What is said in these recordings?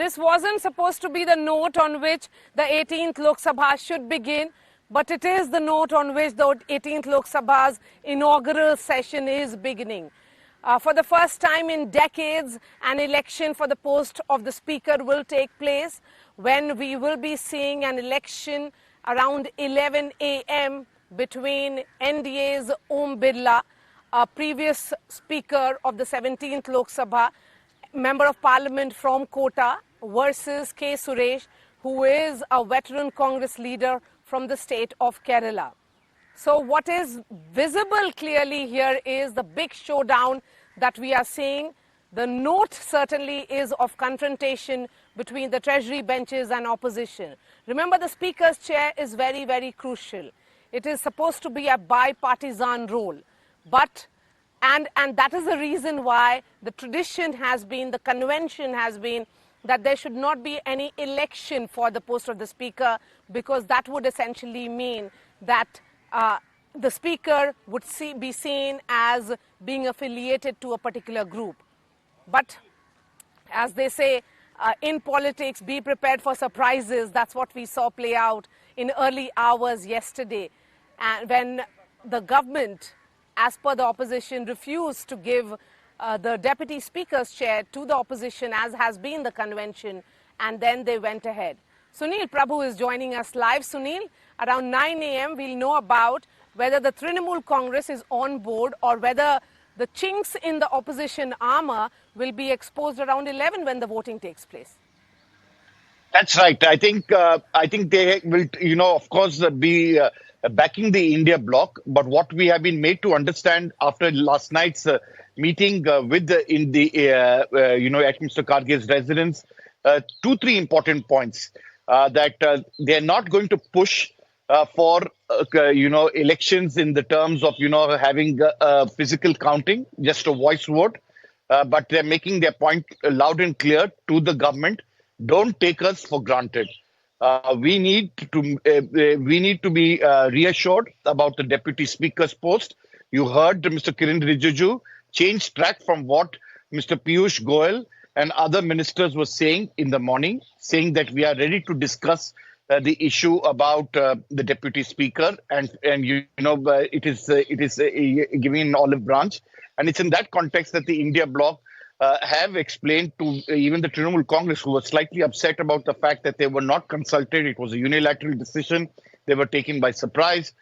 This wasn't supposed to be the note on which the 18th Lok Sabha should begin, but it is the note on which the 18th Lok Sabha's inaugural session is beginning. For the first time in decades, an election for the post of the Speaker will take place, when we will be seeing an election around 11 a.m. between NDA's Om Birla, a previous Speaker of the 17th Lok Sabha, Member of Parliament from Kota, versus K. Suresh, who is a veteran Congress leader from the state of Kerala. So what is visible clearly here is the big showdown that we are seeing. The note certainly is of confrontation between the Treasury benches and opposition. Remember, the Speaker's chair is very, very crucial. It is supposed to be a bipartisan role. But And that is the reason why the tradition has been, the convention has been, that there should not be any election for the post of the Speaker, because that would essentially mean that the Speaker would be seen as being affiliated to a particular group. But as they say, in politics, be prepared for surprises. That's what we saw play out in early hours yesterday, and when the government, as per the opposition, refused to give the Deputy Speaker's chair to the opposition, as has been the convention, and then they went ahead. Sunil Prabhu is joining us live. Sunil, around 9 a.m. we'll know about whether the Trinamool Congress is on board or whether the chinks in the opposition armor will be exposed around 11 when the voting takes place. That's right. I think they will, of course, be backing the India bloc. But what we have been made to understand after last night's meeting at Mr. Karge's residence, 2-3 important points that they are not going to push for elections in the terms of having physical counting, just a voice vote, but they're making their point loud and clear to the government. Don't take us for granted. We need to be reassured about the Deputy Speaker's post. You heard Mr. Kiran Rijiju change track from what Mr. Piyush Goyal and other ministers were saying in the morning, saying that we are ready to discuss the issue about the Deputy Speaker, and it is giving an olive branch, and it's in that context that the India bloc have explained to even the Trinamool Congress, who was slightly upset about the fact that they were not consulted. It was a unilateral decision. They were taken by surprise.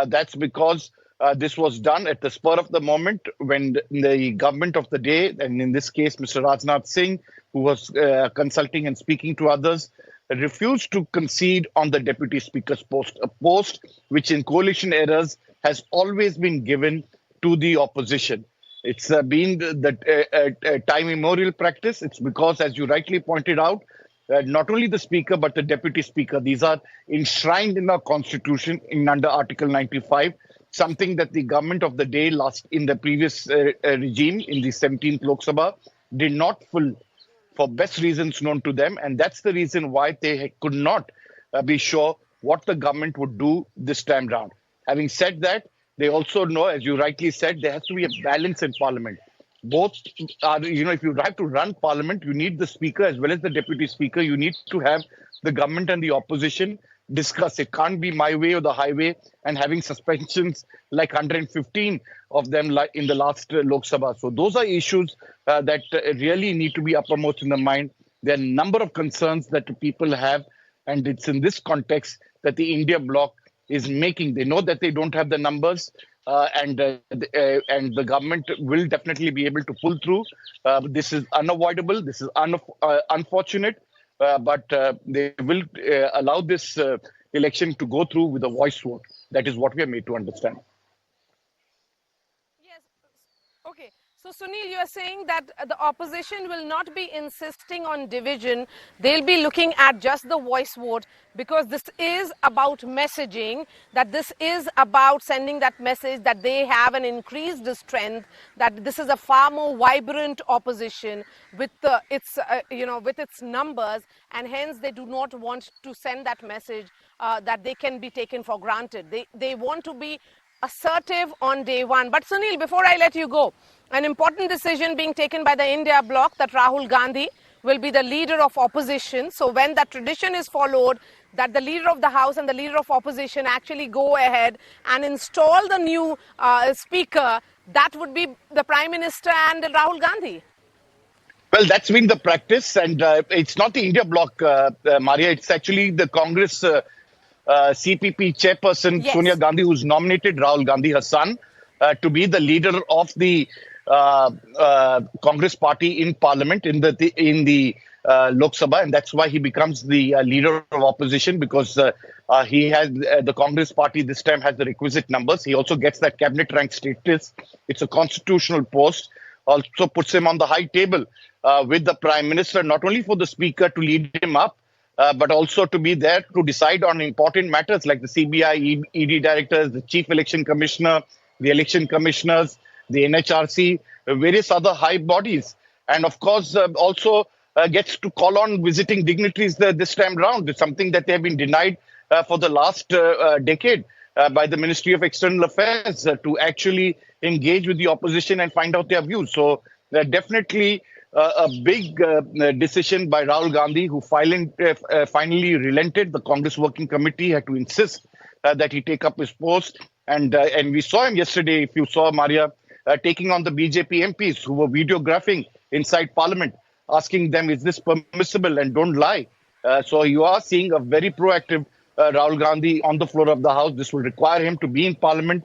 That's because this was done at the spur of the moment, when the government of the day, and in this case, Mr. Rajnath Singh, who was consulting and speaking to others, refused to concede on the Deputy Speaker's post, a post which in coalition eras has always been given to the opposition. It's been the time immemorial practice. It's because, as you rightly pointed out, not only the Speaker but the Deputy Speaker, these are enshrined in our Constitution under Article 95, something that the government of the day in the previous regime in the 17th Lok Sabha did not fulfill, for best reasons known to them. And that's the reason why they could not be sure what the government would do this time round. Having said that, they also know, as you rightly said, there has to be a balance in Parliament. Both are, if you have to run Parliament, you need the Speaker as well as the Deputy Speaker. You need to have the government and the opposition discuss. It can't be my way or the highway, and having suspensions like 115 of them like in the last Lok Sabha. So those are issues that really need to be uppermost in the mind. There are a number of concerns that people have, and it's in this context that the India bloc is making. They know that they don't have the numbers, and the government will definitely be able to pull through. This is unavoidable. This is unfortunate, but they will allow this election to go through with a voice vote. That is what we are made to understand. Yes. Okay. So, Sunil, you are saying that the opposition will not be insisting on division. They'll be looking at just the voice vote, because this is about messaging, that this is about sending that message that they have an increased strength, that this is a far more vibrant opposition with its numbers, and hence they do not want to send that message that they can be taken for granted. They want to be assertive on day one. But Sunil, before I let you go, an important decision being taken by the India bloc, that Rahul Gandhi will be the leader of opposition. So when that tradition is followed, that the leader of the House and the leader of opposition actually go ahead and install the new speaker, that would be the Prime Minister and Rahul Gandhi. Well, that's been the practice, and it's not the India bloc, Maria. It's actually the Congress CPP chairperson Yes. Sonia Gandhi, who's nominated Rahul Gandhi, her son, to be the leader of the Congress party in Parliament in the Lok Sabha, and that's why he becomes the leader of opposition, because he has the Congress party this time has the requisite numbers. He also gets that cabinet rank status. It's a constitutional post. Also puts him on the high table with the Prime Minister, not only for the Speaker to lead him up, but also to be there to decide on important matters like the CBI, ED directors, the Chief Election Commissioner, the election commissioners, the NHRC, various other high bodies. And of course, also gets to call on visiting dignitaries this time round. It's something that they have been denied for the last decade by the Ministry of External Affairs to actually engage with the opposition and find out their views. So definitely a big decision by Rahul Gandhi, who finally relented. The Congress Working Committee had to insist that he take up his post. And we saw him yesterday, if you saw, Maria, taking on the BJP MPs who were videographing inside Parliament, asking them, is this permissible, and don't lie. So you are seeing a very proactive Rahul Gandhi on the floor of the House. This will require him to be in Parliament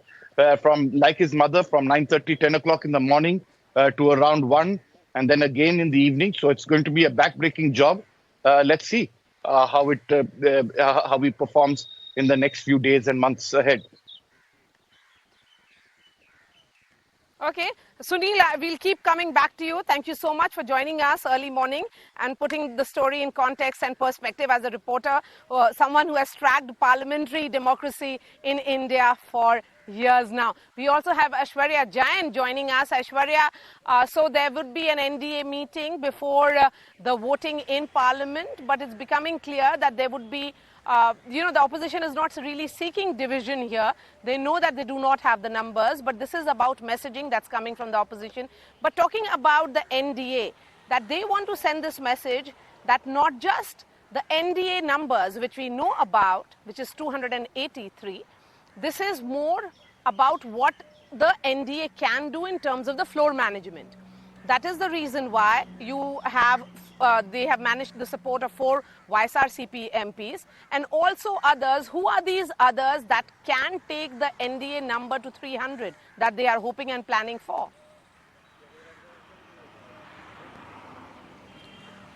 from, like his mother, from 9:30, 10 o'clock in the morning to around 1, and then again in the evening. So it's going to be a back-breaking job. Let's see how he performs in the next few days and months ahead. Okay, Sunil, we'll keep coming back to you. Thank you so much for joining us early morning and putting the story in context and perspective as a reporter, someone who has tracked parliamentary democracy in India for years now. We also have Aishwarya Jain joining us. Aishwarya, so there would be an NDA meeting before the voting in Parliament, but it's becoming clear that there would be the opposition is not really seeking division here. They know that they do not have the numbers, but this is about messaging that's coming from the opposition. But talking about the NDA, that they want to send this message that not just the NDA numbers, which we know about, which is 283, this is more about what the NDA can do in terms of the floor management. That is the reason why you have they have managed the support of 4 YSRCP MPs and also others. Who are these others that can take the NDA number to 300 that they are hoping and planning for?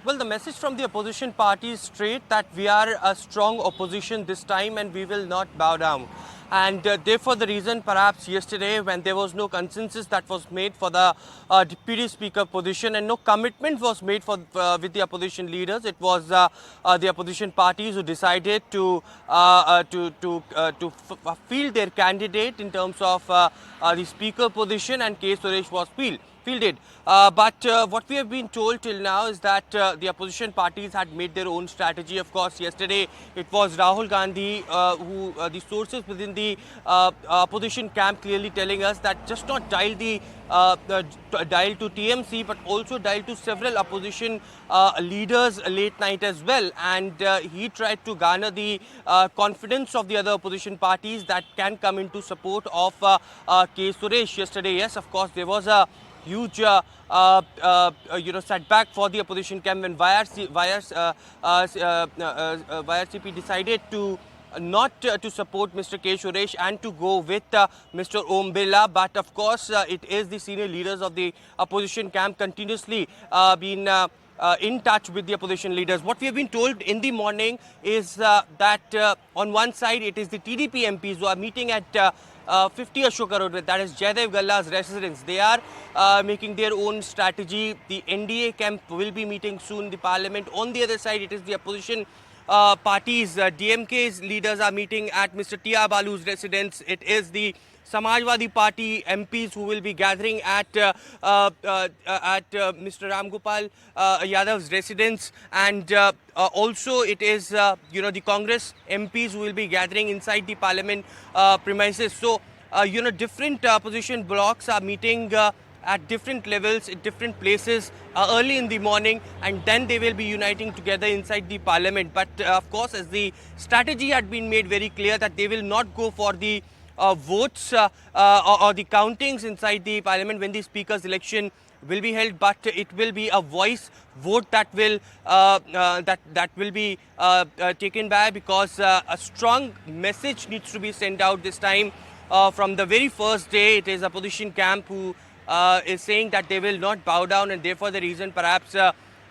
Well, the message from the opposition party is straight that we are a strong opposition this time and we will not bow down. And therefore, the reason perhaps yesterday when there was no consensus that was made for the deputy speaker position and no commitment was made for with the opposition leaders, it was the opposition parties who decided to field their candidate in terms of the speaker position, and K. Suresh was fielded. But what we have been told till now is that the opposition parties had made their own strategy. Of course, yesterday it was Rahul Gandhi who the sources within the opposition camp clearly telling us that just not dial dial to TMC, but also dial to several opposition leaders late night as well. And he tried to garner the confidence of the other opposition parties that can come into support of K. Suresh yesterday. Yes, of course, there was a huge setback for the opposition camp when YRCP decided to not to support Mr. K. Suresh and to go with Mr. Om Birla. But of course, it is the senior leaders of the opposition camp continuously been in touch with the opposition leaders. What we have been told in the morning is that on one side it is the TDP MPs who are meeting at 50 Ashoka Road, that is Jaidev Galla's residence. They are making their own strategy. The NDA camp will be meeting soon, the parliament. On the other side, it is the opposition parties. DMK's leaders are meeting at Mr. T.R. Balu's residence. It is the Samajwadi Party MPs who will be gathering at Mr. Ramgopal Yadav's residence, and also it is the Congress MPs who will be gathering inside the Parliament premises. So different opposition blocks are meeting at different levels, at different places early in the morning, and then they will be uniting together inside the parliament. But of course, as the strategy had been made very clear that they will not go for the votes or the countings inside the parliament when the speaker's election will be held, but it will be a voice vote that will that will be taken by, because a strong message needs to be sent out this time. From the very first day, it is opposition camp who is saying that they will not bow down, and therefore the reason perhaps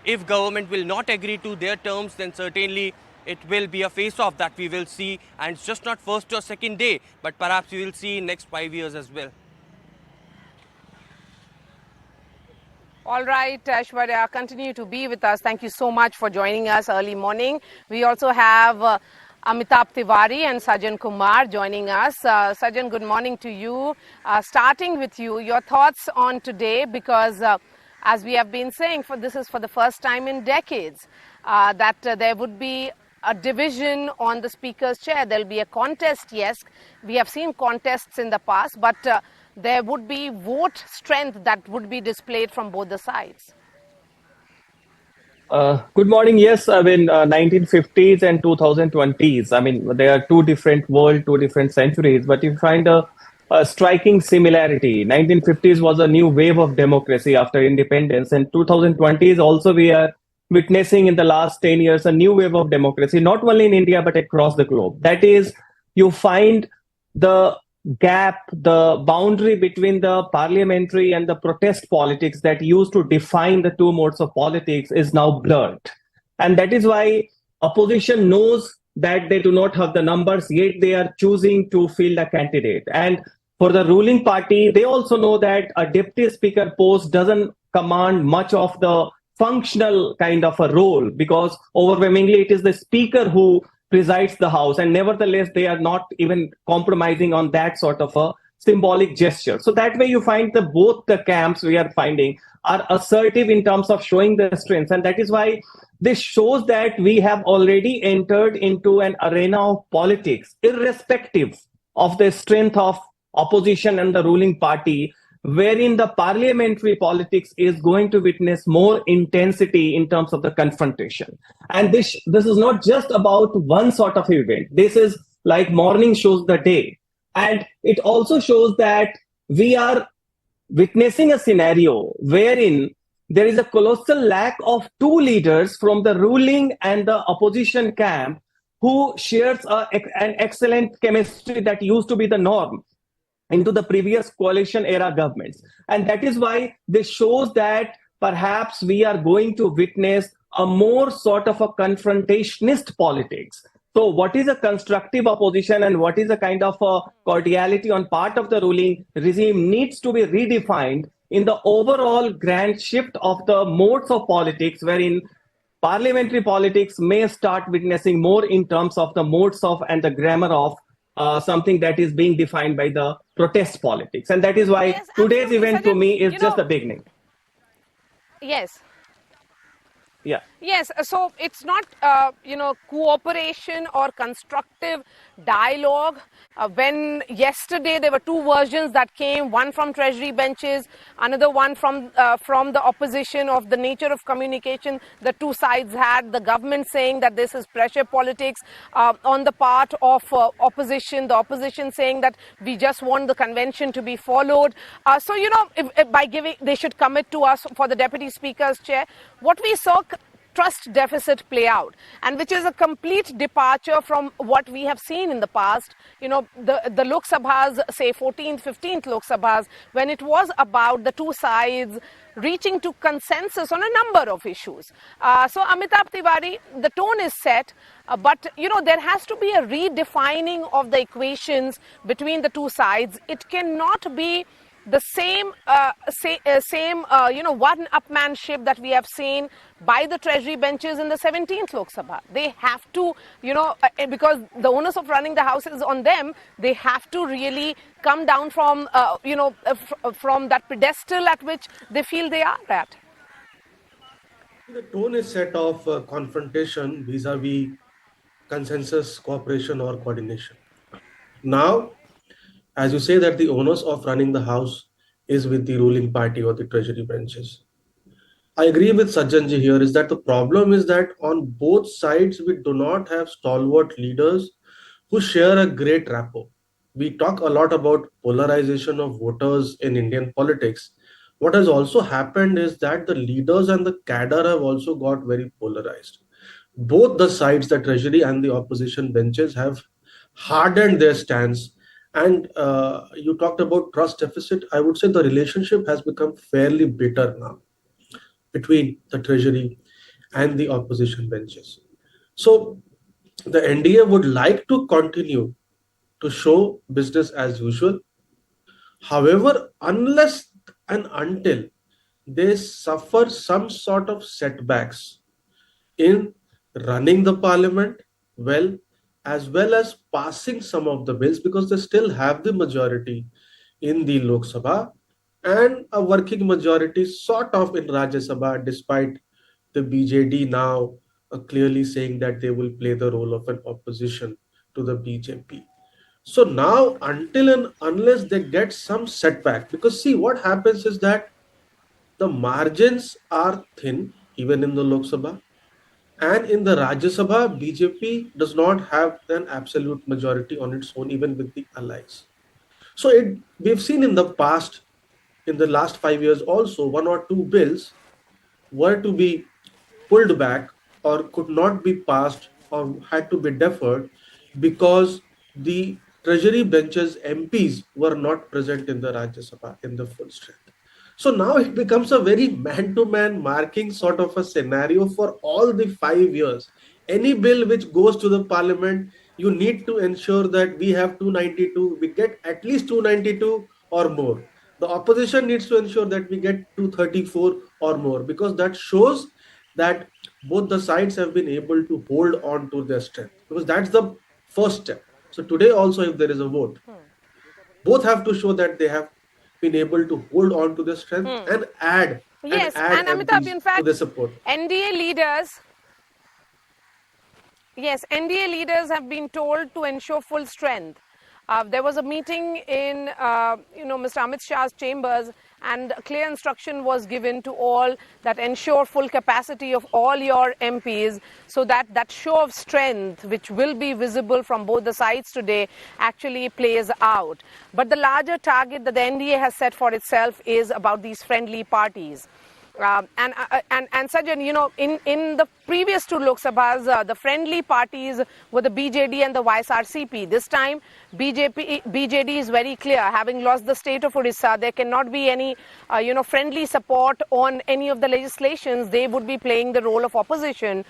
if government will not agree to their terms, then certainly it will be a face-off that we will see, and it's just not first or second day, but perhaps we will see in next 5 years as well. All right, Aishwarya, continue to be with us. Thank you so much for joining us early morning. We also have Amitabh Tiwari and Sajan Kumar joining us. Sajan, good morning to you. Starting with you, your thoughts on today, because as we have been saying, this is for the first time in decades that there would be a division on the speaker's chair. There will be a contest, yes. We have seen contests in the past, but there would be vote strength that would be displayed from both the sides. Good morning. Yes, I mean, 1950s and 2020s. I mean, they are two different worlds, two different centuries, but you find a striking similarity. 1950s was a new wave of democracy after independence, and 2020s also we are witnessing in the last 10 years a new wave of democracy, not only in India, but across the globe. That is, you find the gap, the boundary between the parliamentary and the protest politics that used to define the two modes of politics is now blurred. And that is why opposition knows that they do not have the numbers, yet they are choosing to field a candidate. And for the ruling party, they also know that a deputy speaker post doesn't command much of the functional kind of a role, because overwhelmingly it is the speaker who presides the house, and nevertheless they are not even compromising on that sort of a symbolic gesture. So that way you find that both the camps we are finding are assertive in terms of showing their strengths, and that is why this shows that we have already entered into an arena of politics, irrespective of the strength of opposition and the ruling party, wherein the parliamentary politics is going to witness more intensity in terms of the confrontation. And this is not just about one sort of event. This is like morning shows the day. And it also shows that we are witnessing a scenario wherein there is a colossal lack of two leaders from the ruling and the opposition camp who shares an excellent chemistry that used to be the norm into the previous coalition era governments. And that is why this shows that perhaps we are going to witness a more sort of a confrontationist politics. So what is a constructive opposition and what is a kind of a cordiality on part of the ruling regime needs to be redefined in the overall grand shift of the modes of politics, wherein parliamentary politics may start witnessing more in terms of the modes of and the grammar of something that is being defined by the protest politics. And that is why Yes, today's event to me is just know, the beginning. Yes. Yeah. Yes, so it's not, cooperation or constructive dialogue. When yesterday there were two versions that came, one from Treasury benches, another one from the opposition of the nature of communication the two sides had. The government saying that this is pressure politics on the part of opposition. The opposition saying that we just want the convention to be followed. So, if by giving, they should commit to us for the deputy speaker's chair. What we saw trust deficit play out, and which is a complete departure from what we have seen in the past. The Lok Sabhas, say 14th, 15th Lok Sabhas, when it was about the two sides reaching to consensus on a number of issues. So Amitabh Tiwari, the tone is set, but there has to be a redefining of the equations between the two sides. It cannot be the same one-upmanship that we have seen by the Treasury benches in the 17th Lok Sabha. They have to, because the onus of running the House is on them, they have to really come down from, from that pedestal at which they feel they are at. The tone is set of confrontation vis-a-vis consensus, cooperation or coordination. Now, as you say that the onus of running the House is with the ruling party or the treasury benches. I agree with Sajjanji here is that the problem is that on both sides we do not have stalwart leaders who share a great rapport. We talk a lot about polarization of voters in Indian politics. What has also happened is that the leaders and the cadre have also got very polarized. Both the sides, the treasury and the opposition benches, have hardened their stance. And you talked about trust deficit. I would say the relationship has become fairly bitter now between the treasury and the opposition benches. So the NDA would like to continue to show business as usual. However, unless and until they suffer some sort of setbacks in running the parliament well as passing some of the bills, because they still have the majority in the Lok Sabha and a working majority sort of in Rajya Sabha, despite the BJD now clearly saying that they will play the role of an opposition to the BJP. So now, until and unless they get some setback, because see what happens is that the margins are thin even in the Lok Sabha, and in the Rajya Sabha, BJP does not have an absolute majority on its own, even with the allies. So we've seen in the past, in the last 5 years also, one or two bills were to be pulled back or could not be passed or had to be deferred because the treasury benches MPs were not present in the Rajya Sabha in the full strength. So now it becomes a very man-to-man marking sort of a scenario for all the 5 years. Any bill which goes to the parliament, you need to ensure that we have 292, we get at least 292 or more. The opposition needs to ensure that we get 234 or more, because that shows that both the sides have been able to hold on to their strength, because that's the first step. So today also, if there is a vote, both have to show that they have been able to hold on to their strength and add Yes, add and Amitabh, MPs in to their fact, support. NDA leaders Yes, NDA leaders have been told to ensure full strength. There was a meeting in, Mr. Amit Shah's chambers, and clear instruction was given to all that ensure full capacity of all your MPs, so that that show of strength, which will be visible from both the sides today, actually plays out. But the larger target that the NDA has set for itself is about these friendly parties. And Sajjan, in the previous two Lok Sabhas, the friendly parties were the BJD and the YSRCP. This time, BJD is very clear. Having lost the state of Odisha, there cannot be any, friendly support on any of the legislations. They would be playing the role of opposition.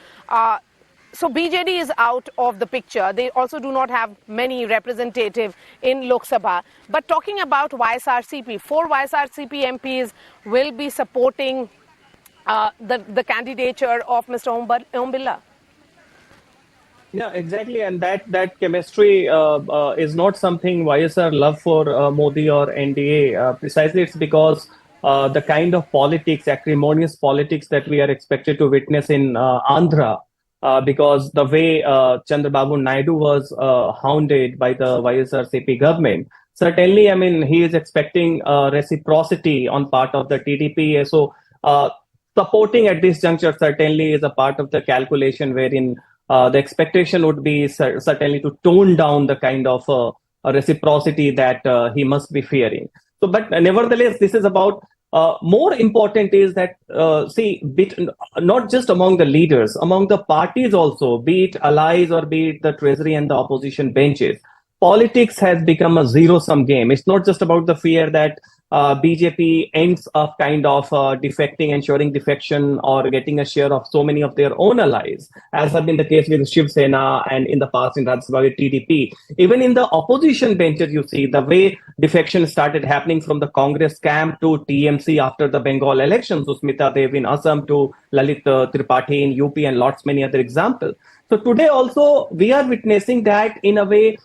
So BJD is out of the picture. They also do not have many representatives in Lok Sabha. But talking about YSRCP, 4 YSRCP MPs will be supporting the candidature of Mr. Om Birla. Yeah, exactly. And that chemistry is not something YSR love for Modi or NDA. Precisely, it's because the kind of politics, acrimonious politics that we are expected to witness in Andhra, because the way Chandrababu Naidu was hounded by the YSRCP government, certainly, I mean, he is expecting reciprocity on part of the TDP. So, supporting at this juncture certainly is a part of the calculation wherein the expectation would be certainly to tone down the kind of reciprocity that he must be fearing. So, but nevertheless, this is about more important is that not just among the leaders, among the parties also, be it allies or be it the treasury and the opposition benches, politics has become a zero-sum game. It's not just about the fear that BJP ends up kind of defecting, ensuring defection or getting a share of so many of their own allies, as have been the case with Shiv Sena and in the past in Rajya Sabha with TDP. Even in the opposition benches, you see the way defection started happening from the Congress camp to TMC after the Bengal elections, Susmita Dev in Assam to Lalit Tripathi in UP and lots many other examples. So today also we are witnessing that in a way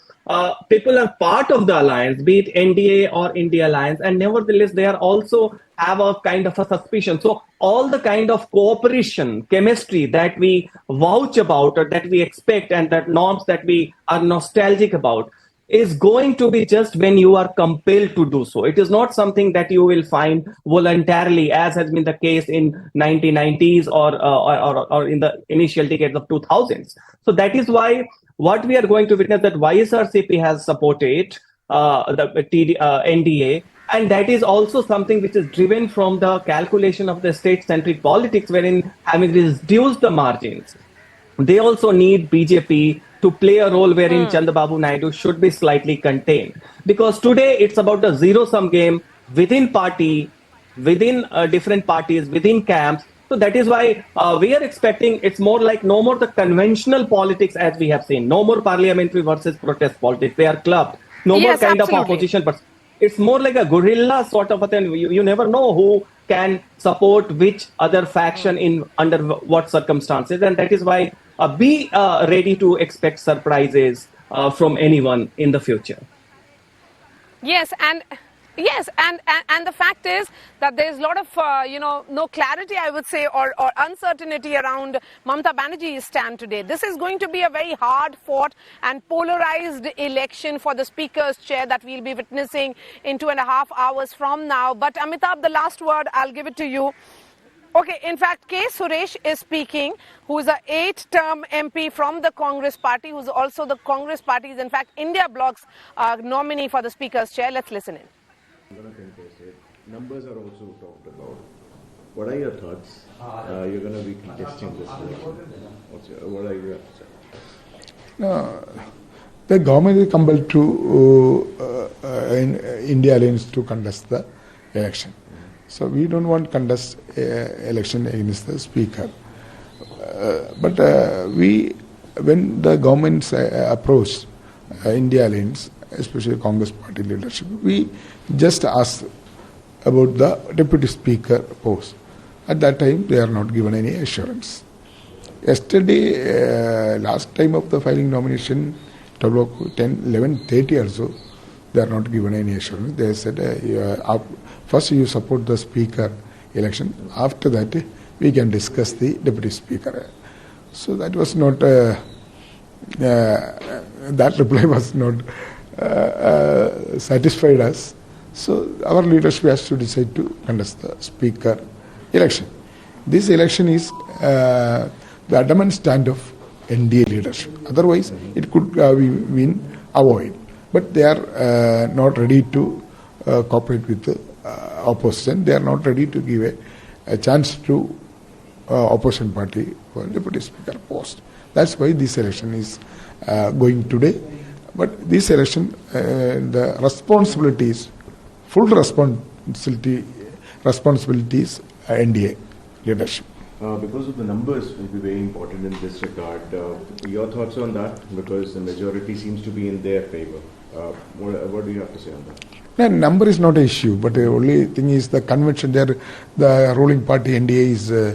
people are part of the alliance, be it NDA or India alliance, and nevertheless they are also have a kind of a suspicion. So all the kind of cooperation, chemistry that we vouch about or that we expect and that norms that we are nostalgic about, is going to be just when you are compelled to do so. It is not something that you will find voluntarily, as has been the case in 1990s or in the initial decades of 2000s. So that is why what we are going to witness, that YSRCP has supported NDA, and that is also something which is driven from the calculation of the state-centric politics, wherein having reduced the margins, they also need BJP to play a role wherein Chandrababu Naidu should be slightly contained. Because today it's about the zero-sum game within party, within different parties, within camps. So that is why we are expecting it's more like no more the conventional politics as we have seen. No more parliamentary versus protest politics. They are clubbed. No more Yes, kind of absolutely. opposition. But it's more like a guerrilla sort of a thing. You never know who can support which other faction in under what circumstances, and that is why be ready to expect surprises from anyone in the future. Yes, and the fact is that there is a lot of no clarity, I would say, or uncertainty around Mamata Banerjee's stand today. This is going to be a very hard fought and polarized election for the Speaker's chair that we'll be witnessing in 2.5 hours from now. But Amitabh, the last word, I'll give it to you. Okay, in fact, K. Suresh is speaking, who is a 8-term MP from the Congress party, who's also the Congress party's, in fact, India Bloc's nominee for the Speaker's chair. Let's listen in. I'm going to contest it. Numbers are also talked about. What are your thoughts? You're going to be contesting this election. What are your thoughts? The government is compelled to in India Alliance to contest the election. So we don't want to contest election against the speaker. But when the government approached India Alliance, especially Congress party leadership, we just asked about the deputy speaker post. At that time, they are not given any assurance. Yesterday, last time of the filing nomination, 11:30 or so, they are not given any assurance. They said, first you support the speaker election. After that, we can discuss the deputy speaker. So that was not, that reply was not satisfied us. So our leadership has to decide to contest the speaker election. This election is the adamant stand of NDA leadership. Otherwise, it could been avoided. But they are not ready to cooperate with the opposition. They are not ready to give a chance to opposition party for deputy speaker post. That's why this election is going today. But this election, the responsibilities, full responsibilities, NDA leadership. Because of the numbers will be very important in this regard. Your thoughts on that? Because the majority seems to be in their favor. What do you have to say on that? The number is not an issue, but the only thing is the convention there, the ruling party NDA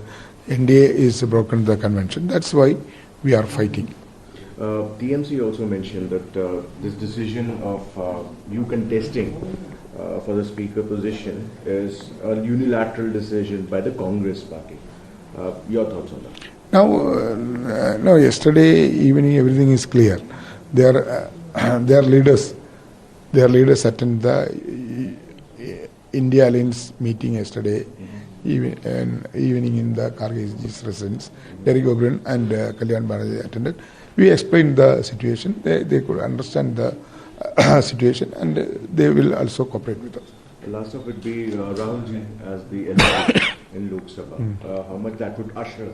is broken the convention. That's why we are fighting. TMC also mentioned that this decision of you contesting for the speaker position is a unilateral decision by the Congress party. Your thoughts on that? Now, yesterday evening everything is clear. Their leaders attended the India Alliance meeting yesterday evening in the Kargil's residence. Derek Ogren and Kalyan Banerjee attended. We explained the situation. They could understand the situation and they will also cooperate with us. The last of it be Rahulji as the NDTV in Lok Sabha. How much that would usher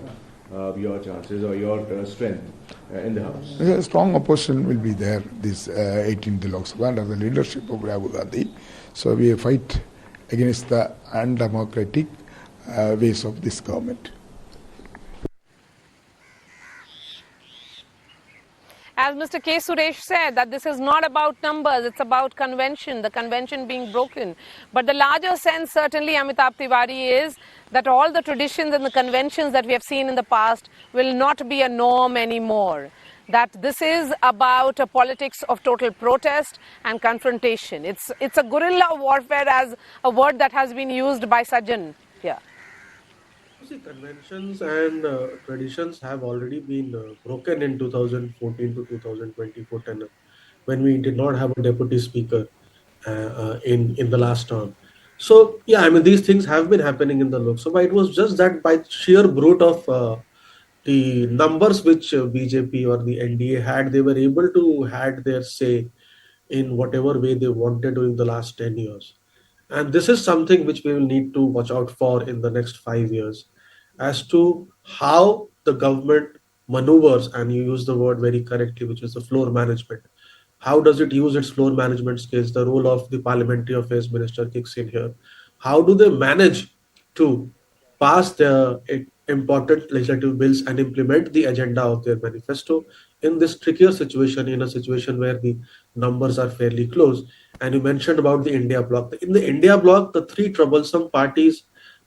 your chances or your strength in the House? A strong opposition will be there this 18th Lok Sabha under the leadership of Rahul Gandhi. So we fight against the undemocratic ways of this government. As Mr. K. Suresh said, that this is not about numbers, it's about convention, the convention being broken. But the larger sense, certainly, Amitabh Tiwari, is that all the traditions and the conventions that we have seen in the past will not be a norm anymore. That this is about a politics of total protest and confrontation. It's a guerrilla warfare, as a word that has been used by Sajjan here. See, conventions and traditions have already been broken in 2014 to 2024 tenure. when we did not have a deputy speaker in the last term. So yeah, I mean these things have been happening in the Lok Sabha. It was just that by sheer brute of the numbers which BJP or the NDA had, they were able to had their say in whatever way they wanted during the last 10 years. And this is something which we will need to watch out for in the next 5 years as to how the government maneuvers, and you use the word very correctly, which is the floor management. How does it use its floor management skills? The role of the parliamentary affairs minister kicks in here. How do they manage to pass their important legislative bills and implement the agenda of their manifesto in this trickier situation, in a situation where the numbers are fairly close? And you mentioned about the India bloc. In the India bloc, the three troublesome parties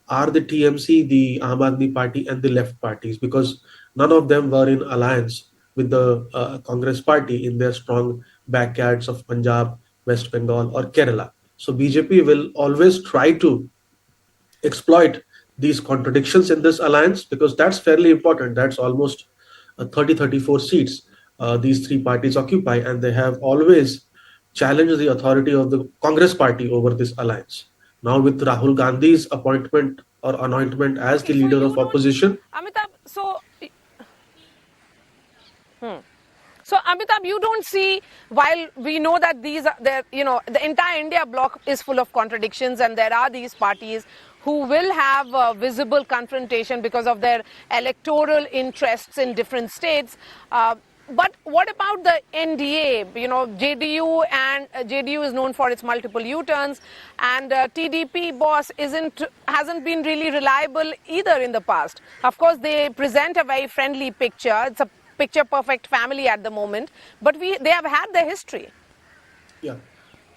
are the TMC, the Aam Aadmi Party, and the left parties, because none of them were in alliance with the Congress party in their strong backyards of Punjab, West Bengal, or Kerala. So BJP will always try to exploit these contradictions in this alliance, because that's fairly important. That's almost 30, 34 seats these three parties occupy, and they have always challenged the authority of the Congress party over this alliance. Now, with Rahul Gandhi's appointment or anointment as the Okay, so leader of you don't, opposition. Amitabh, so Amitabh, you don't see, while we know that these are there, the entire India bloc is full of contradictions, and there are these parties who will have visible confrontation because of their electoral interests in different states. But what about the NDA? JDU, and JDU is known for its multiple U-turns, and TDP boss hasn't been really reliable either in the past. Of course, they present a very friendly picture. It's a picture perfect family at the moment, but they have had their history. Yeah.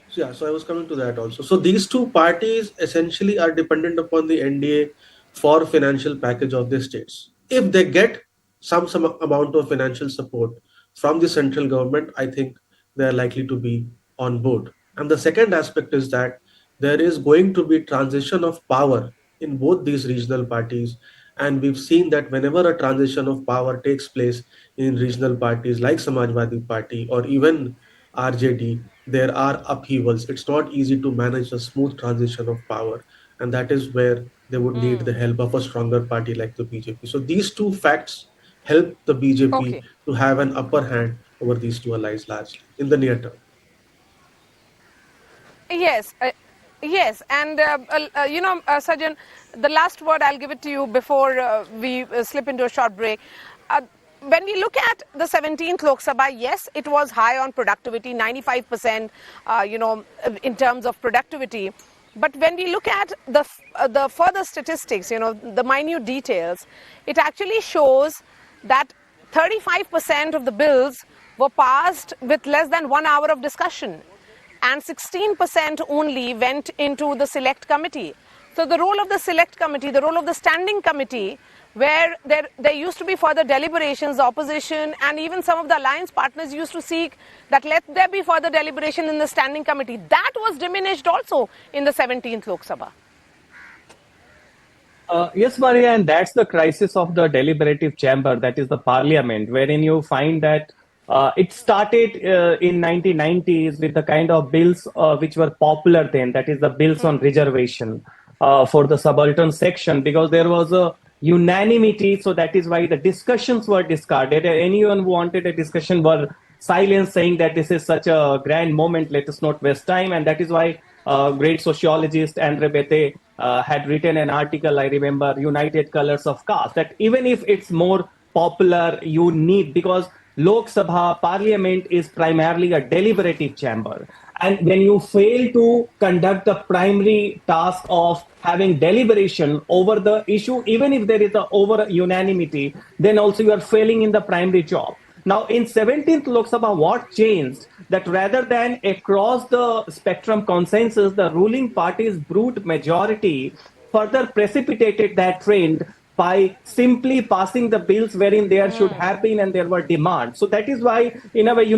So I was coming to that also. So these two parties essentially are dependent upon the NDA for financial package of their states. If they get some amount of financial support from the central government, I think they are likely to be on board. And the second aspect is that there is going to be transition of power in both these regional parties. And we've seen that whenever a transition of power takes place in regional parties like Samajwadi Party or even RJD, there are upheavals. It's not easy to manage a smooth transition of power, and that is where they would need the help of a stronger party like the BJP. So these two facts help the BJP Okay. to have an upper hand over these two allies largely in the near term. Yes, yes, and Sajan, the last word I'll give it to you before we slip into a short break. When we look at the 17th Lok Sabha, yes, it was high on productivity, 95%, in terms of productivity. But when we look at the further statistics, the minute details, it actually shows that 35% of the bills were passed with less than 1 hour of discussion, and 16% only went into the select committee. So the role of the select committee, the role of the standing committee, where there used to be further deliberations, the opposition and even some of the alliance partners used to seek that let there be further deliberation in the standing committee. That was diminished also in the 17th Lok Sabha. Yes, Maria, and that's the crisis of the deliberative chamber, that is the parliament, wherein you find that it started in 1990s with the kind of bills which were popular then, that is the bills on reservation for the subaltern section, because there was a unanimity, so that is why the discussions were discarded. Anyone who wanted a discussion were silent, saying that this is such a grand moment, let us not waste time, and that is why great sociologist Andre Bete had written an article, I remember, United Colors of Caste, that even if it's more popular, you need, because Lok Sabha parliament is primarily a deliberative chamber. And when you fail to conduct the primary task of having deliberation over the issue, even if there is a over unanimity, then also you are failing in the primary job. Now, in 17th Lok Sabha, what changed? That rather than across the spectrum consensus, the ruling party's brute majority further precipitated that trend by simply passing the bills wherein there should have been and there were demands. So that is why, in a way,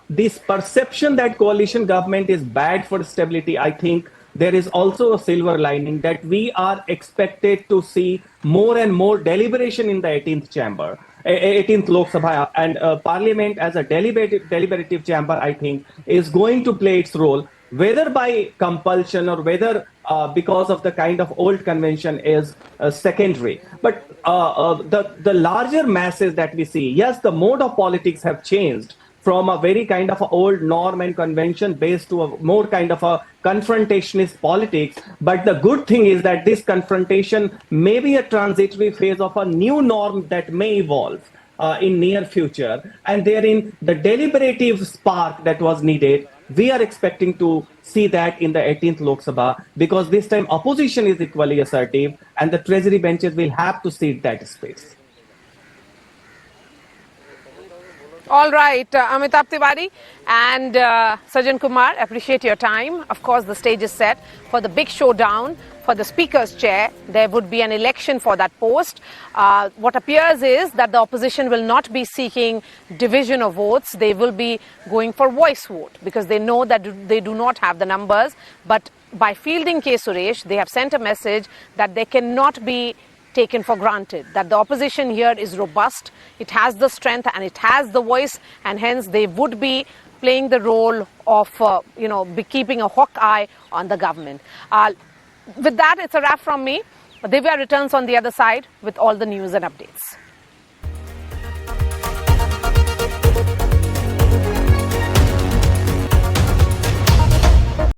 this perception that coalition government is bad for stability, I think there is also a silver lining that we are expected to see more and more deliberation in the 18th chamber. 18th Lok Sabha, and Parliament as a deliberative chamber, I think, is going to play its role, whether by compulsion or whether because of the kind of old convention is secondary. But the larger masses that we see, yes, the mode of politics have changed from a very kind of a old norm and convention based to a more kind of a confrontationist politics. But the good thing is that this confrontation may be a transitory phase of a new norm that may evolve in near future, and therein the deliberative spark that was needed, we are expecting to see that in the 18th Lok Sabha, because this time opposition is equally assertive and the treasury benches will have to cede that space. All right, Amitabh Tiwari and Sajan Kumar, appreciate your time. Of course, the stage is set for the big showdown for the Speaker's chair. There would be an election for that post. What appears is that the opposition will not be seeking division of votes. They will be going for voice vote because they know that they do not have the numbers. But by fielding K. Suresh, they have sent a message that they cannot be taken for granted, that the opposition here is robust, it has the strength and it has the voice, and hence they would be playing the role of, be keeping a hawk eye on the government. With that, it's a wrap from me. Divya returns on the other side with all the news and updates.